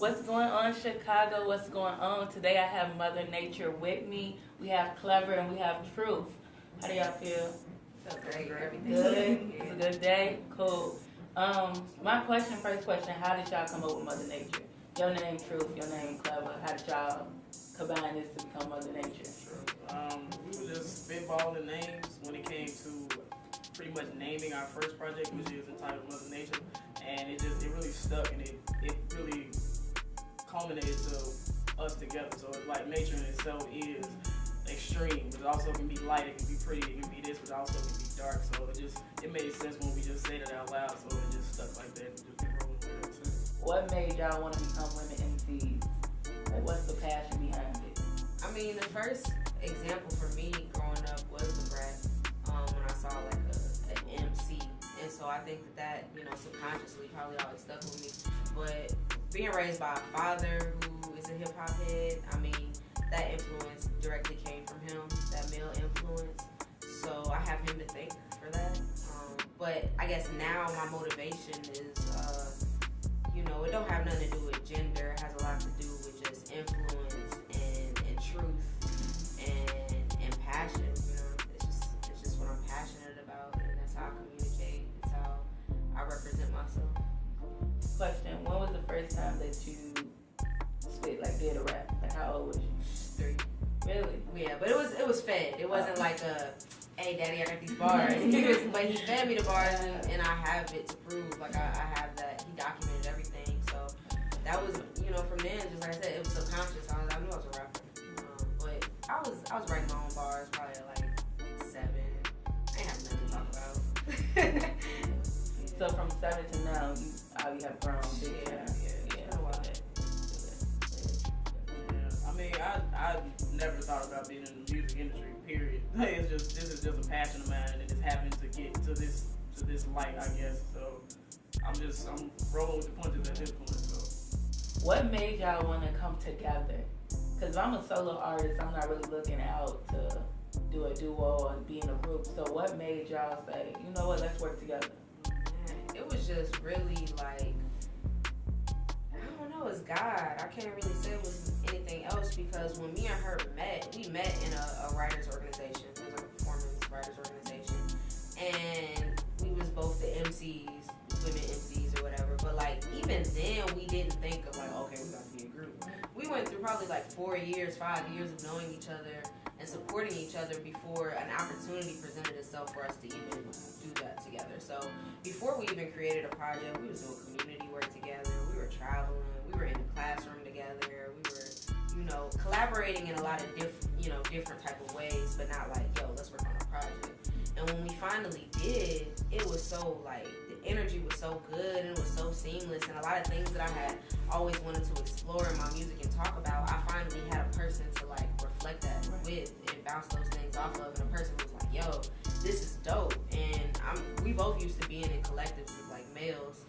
What's going on, Chicago? What's going on? Today I have Mother Nature with me. We have Clever and we have Truth. How do y'all feel? Great, everything Good? It's a good day? Cool. First question, how did y'all come up with Mother Nature? Your name Truth, your name Clever. How did y'all combine this to become Mother Nature? We were just spitballing names when it came to pretty much naming our first project, which is entitled Mother Nature, and it really stuck, and it really culminated to us together. So it's like nature in itself is extreme, but it also can be light, it can be pretty, it can be this, but it also can be dark. So it made sense when we just said it out loud. So it just stuck like that. Just been rolling with it since. What made y'all want to become women MCs? Like, what's the passion behind it? I mean, the first example for me growing up was the Brat. When I saw like an MC, and so I think that subconsciously probably always stuck with me. But being raised by a father who is a hip hop head, I mean, that influence directly came from him, that male influence. So I have him to thank for that. But I guess now my motivation is, it don't have nothing to do with gender. It has a lot to do with just influence and truth and passion. It's just what I'm passionate about, and that's how I communicate. It's how I represent myself. Question, when was the first time that you did a rap? Like, how old was you? 3. Really? Yeah, but it was fed. It wasn't like hey daddy, I got these bars. But he fed me the bars, and I have it to prove. Like I have that. He documented everything. So that was, from then, just like I said, it was subconscious. I knew I was a rapper. But I was writing my own bars probably at like 7. I ain't have nothing to talk about. So from 7 to now, you have grown big time. I mean, I never thought about being in the music industry, period. This is just a passion of mine, and it just happened to get to this light, I guess. So I'm rolling with the punches at this point. So what made y'all want to come together? Because I'm a solo artist, I'm not really looking out to do a duo or be in a group. So what made y'all say, you know what, let's work together? Man, it was just really like, I don't know, it's God. I can't really say it was anything else, because when me and her met, we met in a writer's organization. It was like a performance writer's organization. And we was both the MCs, women MCs or whatever. But like, even then, we didn't think of like, okay, we got to be a group. We went through probably like 4 years, 5 years of knowing each other and supporting each other before an opportunity presented itself for us to even do that together. So before we even created a project, we was doing community work together. We were traveling. We were in the classroom together. We were, collaborating in a lot of different type of ways, but not like, yo, let's work on a project. And when we finally did, it was so like, the energy was so good and it was so seamless, and a lot of things that I had always wanted to explore in my music and talk about, I finally had a person to like reflect that with and bounce those things off of, and a person was like, yo, this is dope. And we both used to being in collectives with like males.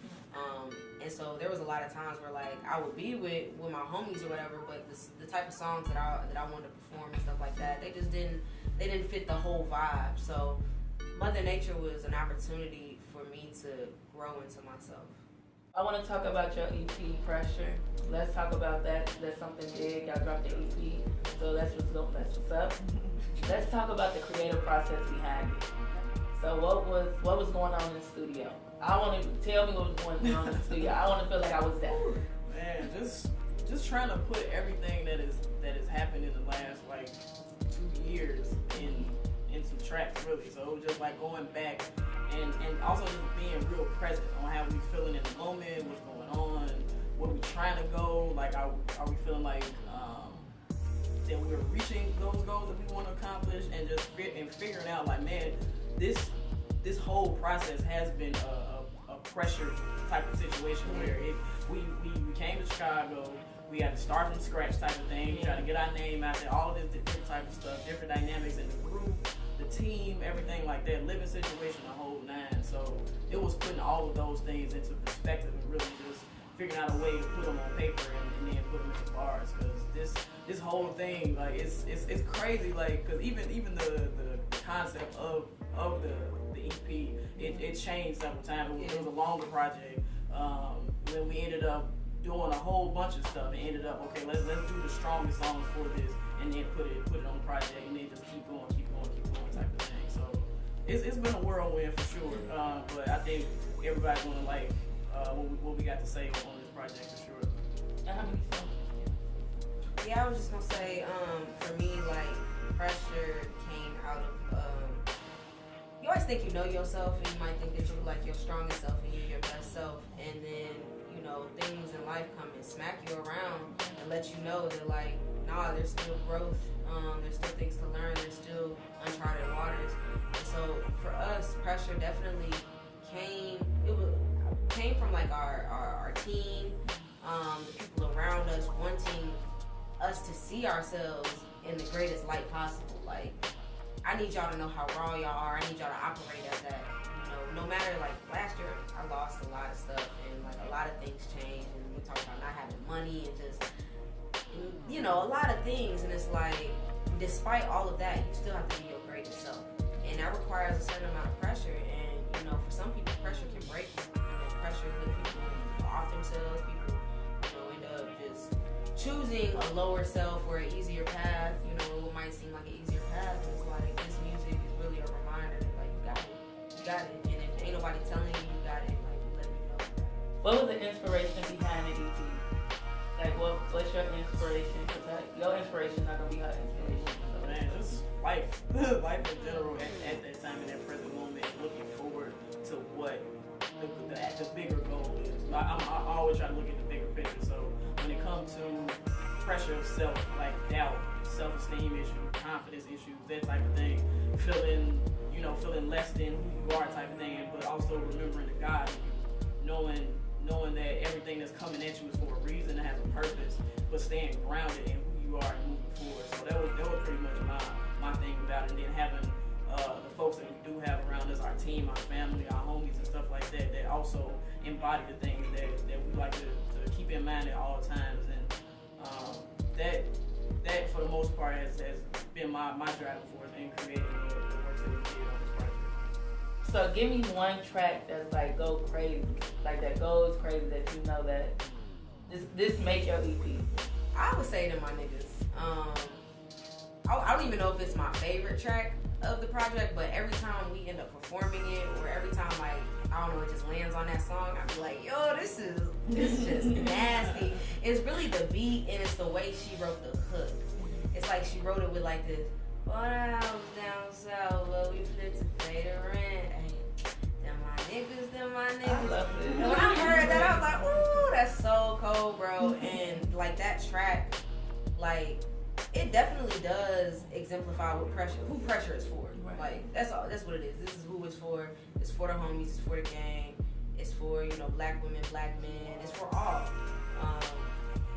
And so there was a lot of times where like I would be with my homies or whatever, but the type of songs that I wanted to perform and stuff like that, they just didn't fit the whole vibe. So Mother Nature was an opportunity for me to grow into myself. I want to talk about your EP, Pressure. Let's talk about that. That's something big. Y'all dropped the EP, so that's what's up. Let's talk about the creative process behind it. So what was going on in the studio? I want to tell me what was going on in the studio. I want to feel like I was there. man, just trying to put everything that has happened in the last like 2 years in some tracks, really. So it was just like going back and also just being real present on how we feeling in the moment, what's going on, where we trying to go. Like, are we feeling like that we're reaching those goals that we want to accomplish, and just figuring out like, man, this whole process has been a pressure type of situation where we came to Chicago, we had to start from scratch type of thing, try to get our name out there, all of this different type of stuff, different dynamics in the group, the team, everything like that, living situation, the whole nine. So it was putting all of those things into perspective and really just figuring out a way to put them on paper and then put them into bars, because this whole thing, like, it's crazy, like, because even the concept of the EP, it changed several times. It was a longer project. When we ended up doing a whole bunch of stuff and ended up, okay, let's do the strongest songs for this and then put it on the project and then just keep going type of thing. So it's been a whirlwind for sure. But I think everybody's gonna like what we got to say on this project for sure. And how many songs? Yeah, I was just gonna say, for me, like, pressure came out of, you always think you know yourself, and you might think that you're like your strongest self and you're your best self, and then, you know, things in life come and smack you around and let you know that, like, nah, there's still growth, there's still things to learn, there's still uncharted waters. And so for us, pressure definitely came from like our team, the people around us wanting us to see ourselves in the greatest light possible. Like, I need y'all to know how raw y'all are. I need y'all to operate at that. You know, no matter, like, last year I lost a lot of stuff and like a lot of things changed, and we talked about not having money and just, you know, a lot of things. And it's like, despite all of that, you still have to be your greatest self, and that requires a certain amount of pressure. And you know, for some people, pressure can break you. And pressure can people off themselves. People, you know, end up just choosing a lower self or an easier path, you know, what might seem like an easier path. And it's like, this music is really a reminder that, like, you got it. And if ain't nobody telling you you got it, like, let me know. What was the inspiration behind the EP? Like, what's your inspiration? Cause your inspiration not gonna be her inspiration. So. Man, just life in general at that time, in that present moment, looking forward to what the bigger goal is. I always try to look at the bigger picture. So when it comes to pressure of self, like doubt, self-esteem issues, confidence issues, that type of thing, feeling less than who you are type of thing, but also remembering the God in you, knowing that everything that's coming at you is for a reason, it has a purpose, but staying grounded in who you are and moving forward. So that was pretty much my thing about it. And then having the folks that we do have around us, our team, our family, our homies and stuff like that, that also embody the things that we like to keep in mind at all times. And that for the most part has been my driving force in creating the works that we did on this project. So give me one track that's like go crazy, like that goes crazy, that you know that this make your EP. I would say to my niggas, I don't even know if it's my favorite track of the project, but every time we end up performing it, or every time, like, I don't know, it just lands on that song, I be like, yo, this is just nasty. It's really the beat, and it's the way she wrote the hook. It's like she wrote it with like this, but I was down south, but we flipped to pay the rent. Them my niggas. I love it. And when I heard that, I was like, ooh, that's so cold, bro. And like that track, like, it definitely does exemplify who pressure is for. Right. Like, that's what it is. This is who it's for. It's for the homies, it's for the gang, it's for, you know, black women, black men, it's for all.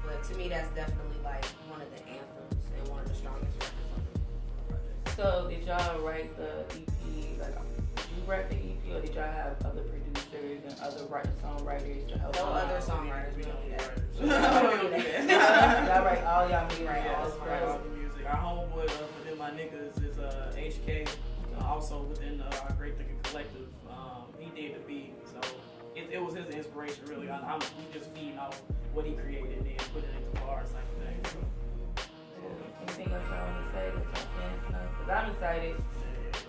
But to me, that's definitely like one of the anthems and one of the strongest records on the project. So did y'all write the EP? Like, did you write the EP, or did y'all have other producers and other songwriters to help? No other songwriters, we don't do that. Y'all write all y'all music. Right, Yeah, all that's right, all the music. Our homeboy within my niggas is HK. Also within our Great Thinking Collective, he did the beat, so it was his inspiration really. We just feeding off what he created and then put it into bars type of thing. So. Anything else y'all want to say that y'all fans know? Cause I'm excited.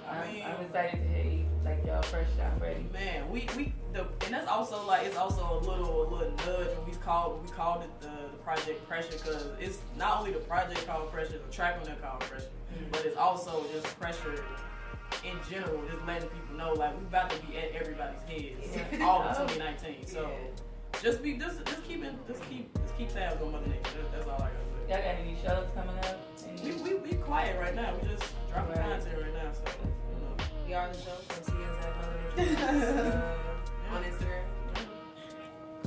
I'm excited to hear like y'all fresh out ready. Man, and that's also like, it's also a little nudge when we called it the project Pressure, because it's not only the project called Pressure, the track on it called Pressure, but it's also just pressure in general, just letting people know like we about to be at everybody's heads all of 2019. So just keep tabs on Mother Nature. That's all I gotta say. Y'all got any shows coming up? We quiet right now. We just dropping content right now. So We are the show. Come see us at Mother Nature on Instagram.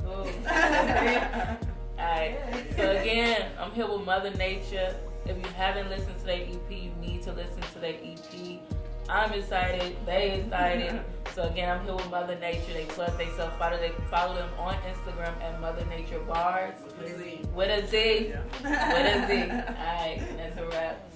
Cool. Alright. So again, I'm here with Mother Nature. If you haven't listened to their EP, you need to listen to their EP. I'm excited. They excited. So again, I'm here with Mother Nature. They plug themselves. Follow them on Instagram at Mother Nature Bars. With a Z. With a Z. yeah. With a Z. Alright, that's a wrap.